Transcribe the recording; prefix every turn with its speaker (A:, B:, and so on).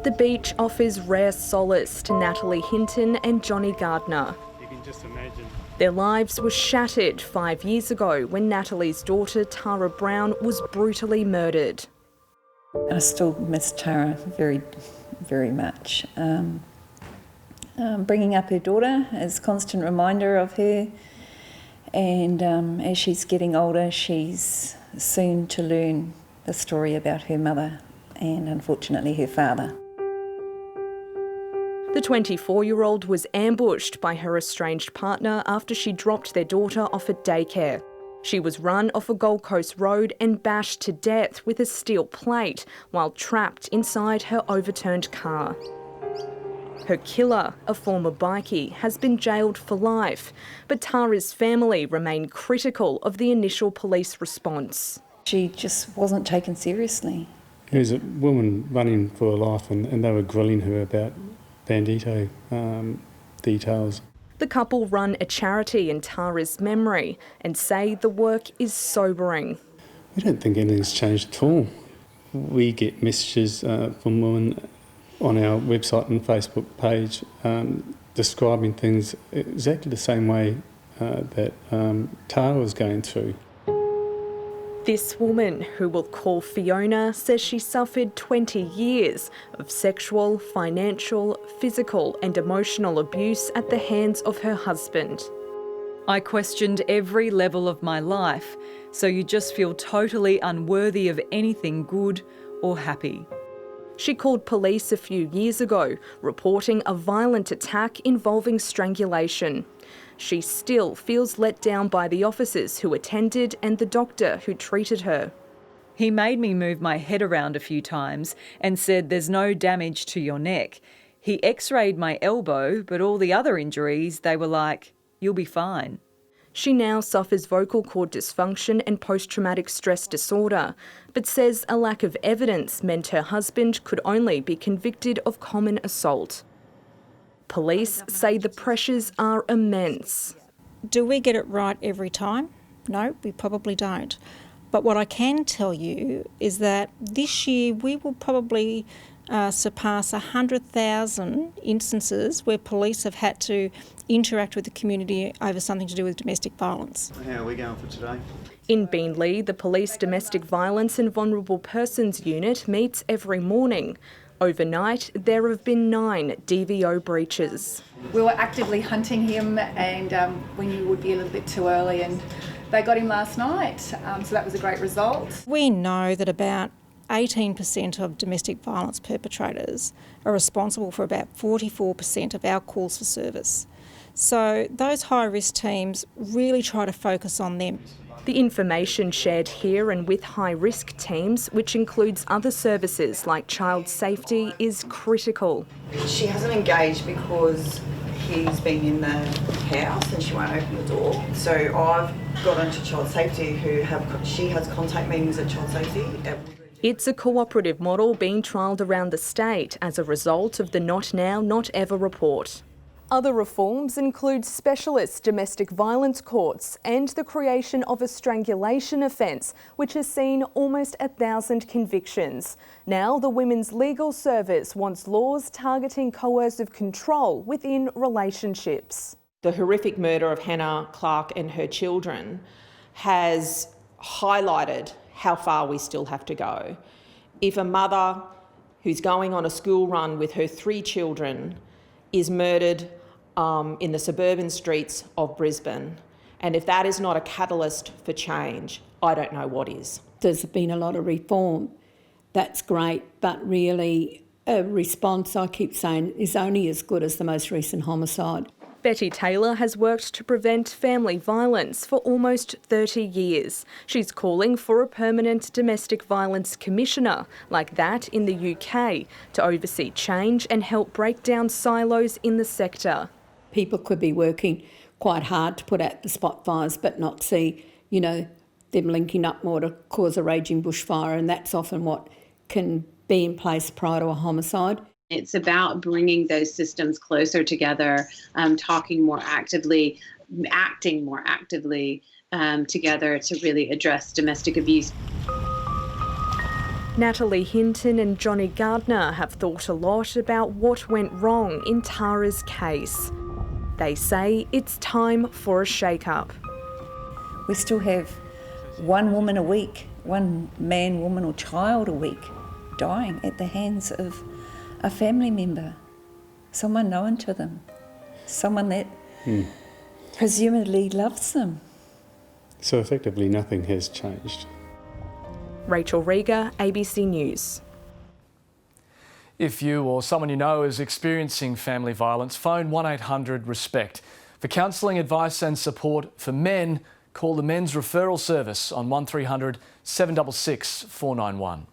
A: The beach offers rare solace to Natalie Hinton and Johnny Gardner.
B: You can just imagine.
A: Their lives were shattered 5 years ago when Natalie's daughter, Tara Brown, was brutally murdered.
C: I still miss Tara very, very much. Bringing up her daughter is a constant reminder of her, and as she's getting older, she's soon to learn the story about her mother and unfortunately her father.
A: The 24-year-old was ambushed by her estranged partner after she dropped their daughter off at daycare. She was run off a Gold Coast road and bashed to death with a steel plate while trapped inside her overturned car. Her killer, a former bikie, has been jailed for life, but Tara's family remain critical of the initial police response.
C: She just wasn't taken seriously.
B: There was a woman running for her life and they were grilling her about bandito details.
A: The couple run a charity in Tara's memory and say the work is sobering.
B: We don't think anything's changed at all. We get messages from women on our website and Facebook page describing things exactly the same way that Tara was going through.
A: This woman, who we'll call Fiona, says she suffered 20 years of sexual, financial, physical and emotional abuse at the hands of her husband.
D: I questioned every level of my life, so you just feel totally unworthy of anything good or happy.
A: She called police a few years ago, reporting a violent attack involving strangulation. She still feels let down by the officers who attended and the doctor who treated her.
D: He made me move my head around a few times and said there's no damage to your neck. He x-rayed my elbow, but all the other injuries, they were like, you'll be fine.
A: She now suffers vocal cord dysfunction and post-traumatic stress disorder, but says a lack of evidence meant her husband could only be convicted of common assault. Police say the pressures are immense.
E: Do we get it right every time? No, we probably don't. But what I can tell you is that this year we will probably surpass 100,000 instances where police have had to interact with the community over something to do with domestic violence.
F: How are we going for today?
A: In Beenleigh, the Police Domestic Violence and Vulnerable Persons Unit meets every morning. Overnight, there have been 9 DVO breaches.
G: We were actively hunting him and we knew it would be a little bit too early, and they got him last night, so that was a great result.
E: We know that about 18% of domestic violence perpetrators are responsible for about 44% of our calls for service. So those high-risk teams really try to focus on them.
A: The information shared here and with high-risk teams, which includes other services like child safety, is critical.
H: She hasn't engaged because he's been in the house and she won't open the door. So I've got onto child safety she has contact meetings at child safety.
A: It's a cooperative model being trialled around the state as a result of the Not Now, Not Ever report. Other reforms include specialist domestic violence courts and the creation of a strangulation offence, which has seen almost 1,000 convictions. Now the Women's Legal Service wants laws targeting coercive control within relationships.
I: The horrific murder of Hannah Clarke and her children has highlighted how far we still have to go. If a mother who's going on a school run with her 3 children is murdered in the suburban streets of Brisbane, and if that is not a catalyst for change, I don't know what is.
J: There's been a lot of reform. That's great, but really a response, I keep saying, is only as good as the most recent homicide.
A: Betty Taylor has worked to prevent family violence for almost 30 years. She's calling for a permanent domestic violence commissioner like that in the UK to oversee change and help break down silos in the sector.
J: People could be working quite hard to put out the spot fires but not see, them linking up more to cause a raging bushfire, and that's often what can be in place prior to a homicide.
K: It's about bringing those systems closer together, talking more actively, acting more actively together to really address domestic abuse.
A: Natalie Hinton and Johnny Gardner have thought a lot about what went wrong in Tara's case. They say it's time for a shake-up.
C: We still have one woman a week, one man, woman or child a week dying at the hands of a family member, someone known to them, someone that presumably loves them.
B: So effectively nothing has changed.
A: Rachel Rieger, ABC News.
F: If you or someone you know is experiencing family violence, phone 1800-RESPECT. For counselling, advice and support for men, call the Men's Referral Service on 1300 766 491.